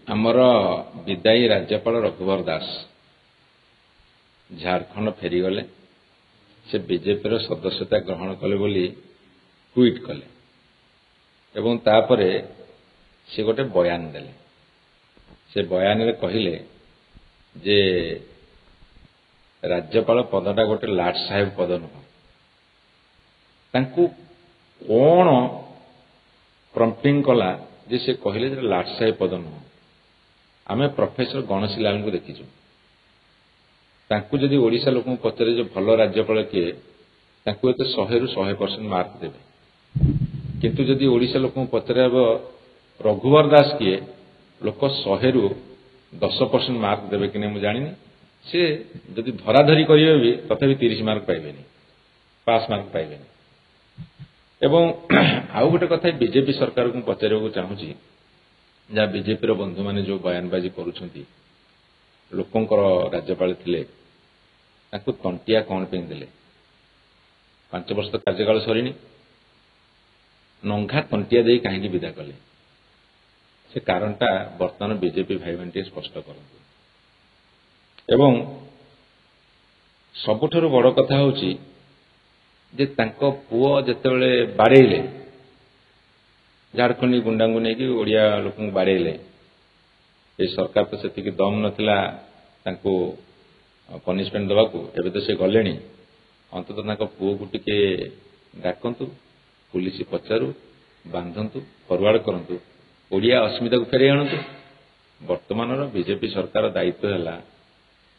आमर विदायी राज्यपाल रघुवर दास झारखंड फेरीगले से बीजेपी सदस्यता ग्रहण कले बोली ट्वीट कले एवं तापरे से गोटे बयान देले। से बयान रे कहिले जे राज्यपाल पदटा गोटे लाट साहेब पद नुह तांकु कौन प्रम्पटिंग कला जे से कहिले जे लाट साहेब पद नुह। आमे प्रोफेसर गणेशी लाल को देखीचु तांकु जदि ओडिशा लोक पचरे जो भल राज्यपाल किए तांकु एते 100 रु 100% मार्क देबे किंतु जदि ओडिशा लोक पचरे रघुवर दास किए लोक 100 रु 10% मार्क देबे कि नहीं जानिनी। से जदि धराधरी करिवे भी तथापि 30 मार्क पाइबेनी पास मार्क पाइबेनी। एवं आउ गोटे कथा बीजेपी सरकार को पचारिବାକୁ चाहूची जहाँ बीजेपी बंधु माने जो बयानबाजी करुछंती लोकंकर राज्यपाल थिले ताकु तंटिया कौन पे देले 5 वर्ष तो कार्यकाल सरीनी नंघा तंटिया दे कहीं विदा कले से कारणटा वर्तमान बीजेपी भाई बहन स्पष्ट करते। एवं सबुठारु बड़ कथा होची जे तांको पुओ जेतेबेले बाड़ेले झारखंडी गुंडा को लेकिन ओडिया लोक बाड़ेले ये सरकार तो से दम नथिला तांको पनिशमेंट दवा को एबे तो से गलेनी अंतत तांको पुओ को टिके डाकंतु पुलिस पचारू बांधंतु फरवार्ड करंतु ओडिया अस्मिता को फेरे आणंतु। वर्तमान बीजेपी सरकार दायित्व है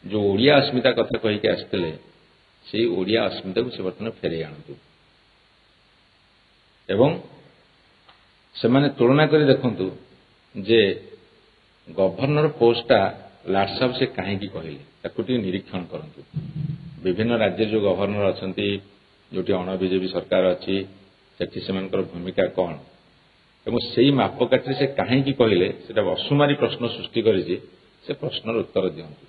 जो ओडिया अस्मिता कथा कहीकि आसते से ओडिया अस्मिता को से बर्तमान फेरे आणंतु एवं से माने तुलना कर देखंतु जे गवर्नर पोस्टा लाट साहब से कहीं कहले ताकु निरीक्षण करंतु। विभिन्न राज्य जो गवर्नर अछंती जोटी अण बीजेपी सरकार अच्छी सेठी सेमानकर भूमिका कौन एवं से मापकाठी से कहीं कहले से असुमारी प्रश्न सृष्टि करी से प्रश्नर उत्तर दियंतु।